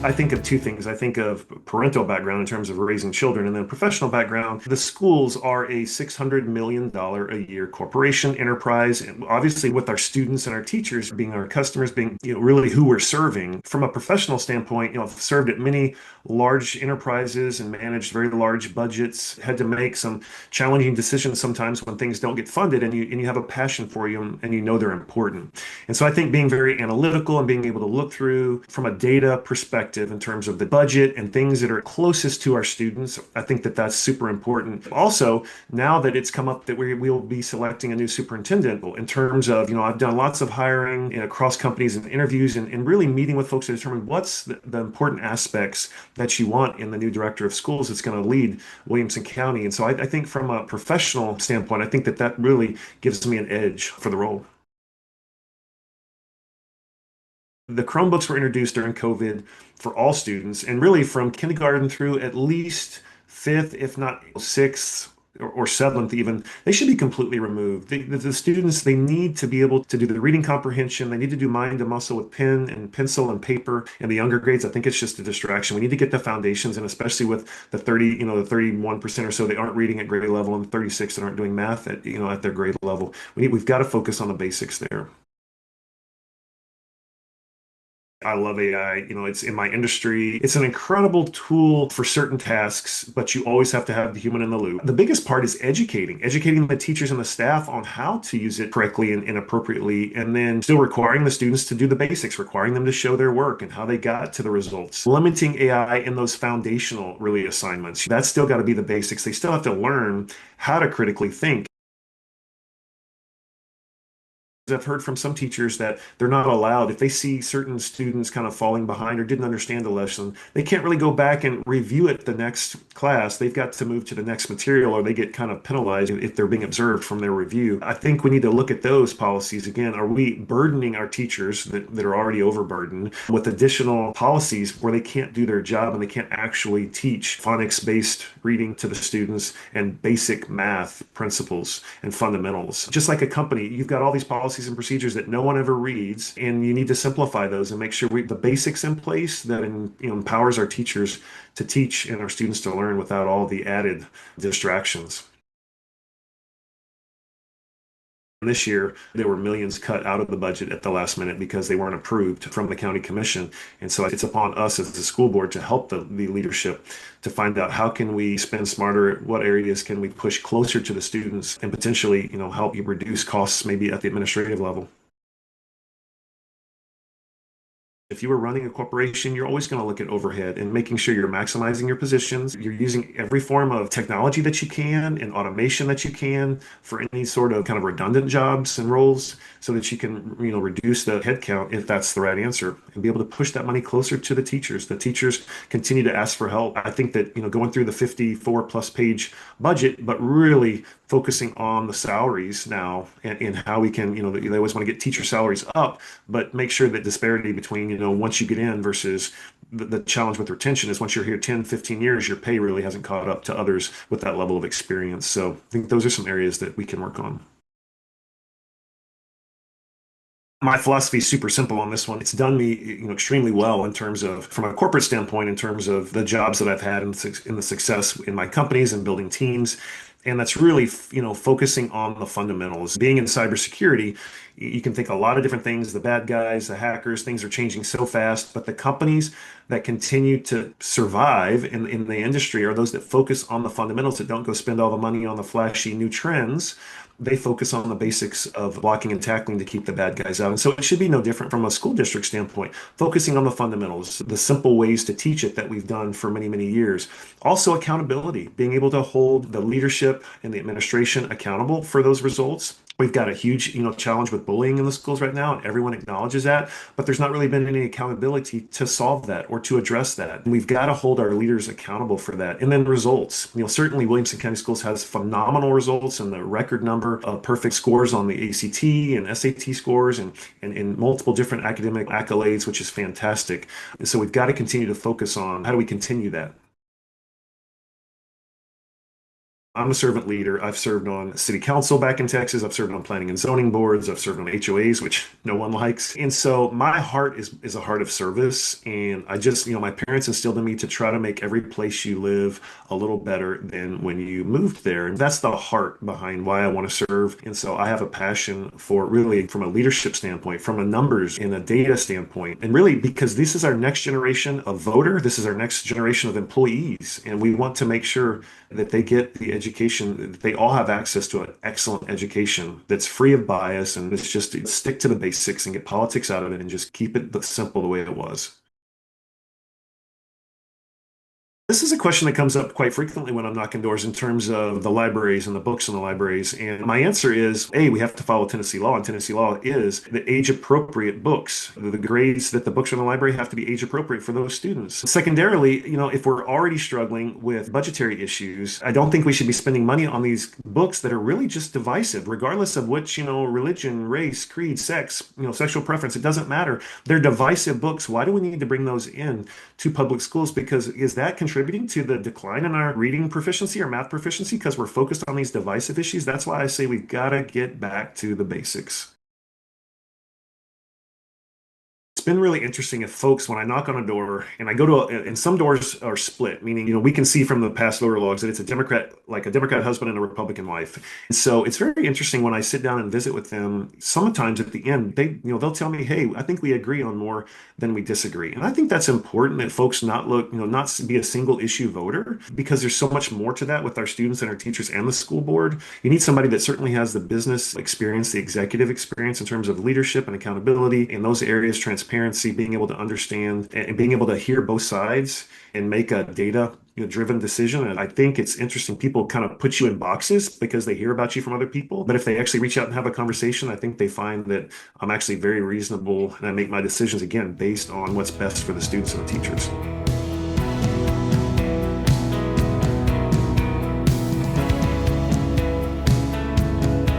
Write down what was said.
I think of two things. I think of parental background in terms of raising children, and then professional background. The schools are a $600 million a year corporation enterprise. And obviously, with our students and our teachers being our customers, being really who we're serving. From a professional standpoint, I've served at many large enterprises and managed very large budgets. Had to make some challenging decisions sometimes when things don't get funded, and you have a passion for them, and you know they're important. And so I think being very analytical and being able to look through from a data perspective in terms of the budget and things that are closest to our students, I think that that's super important. Also, now that it's come up that we'll be selecting a new superintendent in terms of, I've done lots of hiring across companies and interviews and really meeting with folks to determine what's the important aspects that you want in the new director of schools that's going to lead Williamson County. And so I think from a professional standpoint, I think that that really gives me an edge for the role. The Chromebooks were introduced during COVID for all students, and really from kindergarten through at least fifth, if not sixth or seventh even, they should be completely removed. The students, they need to be able to do the reading comprehension. They need to do mind to muscle with pen and pencil and paper. In the younger grades, I think it's just a distraction. We need to get the foundations, and especially with the 30, the 31% or so, they aren't reading at grade level, and 36 that aren't doing math at their grade level. We've got to focus on the basics there. I love AI. It's in my industry. It's an incredible tool for certain tasks, but you always have to have the human in the loop. The biggest part is educating the teachers and the staff on how to use it correctly and appropriately, and then still requiring the students to do the basics, requiring them to show their work and how they got to the results. Limiting AI in those foundational, really, assignments. That's still got to be the basics. They still have to learn how to critically think. I've heard from some teachers that they're not allowed, if they see certain students kind of falling behind or didn't understand the lesson, they can't really go back and review it the next class. They've got to move to the next material, or they get kind of penalized if they're being observed from their review. I think we need to look at those policies again. Are we burdening our teachers that are already overburdened with additional policies where they can't do their job and they can't actually teach phonics-based reading to the students and basic math principles and fundamentals? Just like a company, you've got all these policies and procedures that no one ever reads, and you need to simplify those and make sure we the basics in place that empowers our teachers to teach and our students to learn without all the added distractions. This year, there were millions cut out of the budget at the last minute because they weren't approved from the county commission. And so it's upon us as the school board to help the leadership to find out how can we spend smarter, what areas can we push closer to the students, and potentially, help you reduce costs maybe at the administrative level. If you were running a corporation, you're always going to look at overhead and making sure you're maximizing your positions. You're using every form of technology that you can and automation that you can for any sort of kind of redundant jobs and roles so that you can, reduce the headcount if that's the right answer and be able to push that money closer to the teachers. The teachers continue to ask for help. I think that, going through the 54 plus page budget, but really focusing on the salaries now and how we can, they always want to get teacher salaries up, but make sure that disparity between, once you get in versus the challenge with retention is once you're here 10, 15 years, your pay really hasn't caught up to others with that level of experience. So I think those are some areas that we can work on. My philosophy is super simple on this one. It's done me, extremely well in terms of, from a corporate standpoint, in terms of the jobs that I've had in the success in my companies and building teams. And that's really, focusing on the fundamentals. Being in cybersecurity, you can think a lot of different things. The bad guys, the hackers, things are changing so fast. But the companies that continue to survive in the industry are those that focus on the fundamentals, that don't go spend all the money on the flashy new trends. They focus on the basics of blocking and tackling to keep the bad guys out. And so it should be no different from a school district standpoint, focusing on the fundamentals, the simple ways to teach it that we've done for many, many years. Also, accountability, being able to hold the leadership and the administration accountable for those results. We've got a huge, challenge with bullying in the schools right now, and everyone acknowledges that, but there's not really been any accountability to solve that or to address that. And we've got to hold our leaders accountable for that. And then results. Certainly Williamson County Schools has phenomenal results and the record number of perfect scores on the ACT and SAT scores and multiple different academic accolades, which is fantastic. And so we've got to continue to focus on how do we continue that. I'm a servant leader. I've served on city council back in Texas. I've served on planning and zoning boards. I've served on HOAs, which no one likes. And so my heart is a heart of service. And I just, my parents instilled in me to try to make every place you live a little better than when you moved there. And that's the heart behind why I want to serve. And so I have a passion for really from a leadership standpoint, from a numbers and a data standpoint, and really because this is our next generation of voter, this is our next generation of employees. And we want to make sure that they get the education, that they all have access to an excellent education that's free of bias. And it's just stick to the basics and get politics out of it and just keep it simple the way it was. This is a question that comes up quite frequently when I'm knocking doors in terms of the libraries and the books in the libraries. And my answer is, A, we have to follow Tennessee law, and Tennessee law is that age appropriate books, the grades that the books are in the library have to be age appropriate for those students. Secondarily, if we're already struggling with budgetary issues, I don't think we should be spending money on these books that are really just divisive, regardless of which, religion, race, creed, sex, sexual preference, it doesn't matter. They're divisive books. Why do we need to bring those in to public schools? Because is that contributing to the decline in our reading proficiency or math proficiency because we're focused on these divisive issues? That's why I say we've got to get back to the basics. Been really interesting if folks, when I knock on a door and I go to, and some doors are split, meaning, we can see from the past voter logs that it's a Democrat, like a Democrat husband and a Republican wife. And so it's very interesting when I sit down and visit with them. Sometimes at the end, they'll tell me, hey, I think we agree on more than we disagree. And I think that's important that folks not look, not be a single issue voter because there's so much more to that with our students and our teachers and the school board. You need somebody that certainly has the business experience, the executive experience in terms of leadership and accountability in those areas, transparency, being able to understand and being able to hear both sides and make a data driven decision. And I think it's interesting. People kind of put you in boxes because they hear about you from other people. But if they actually reach out and have a conversation, I think they find that I'm actually very reasonable and I make my decisions again based on what's best for the students and the teachers.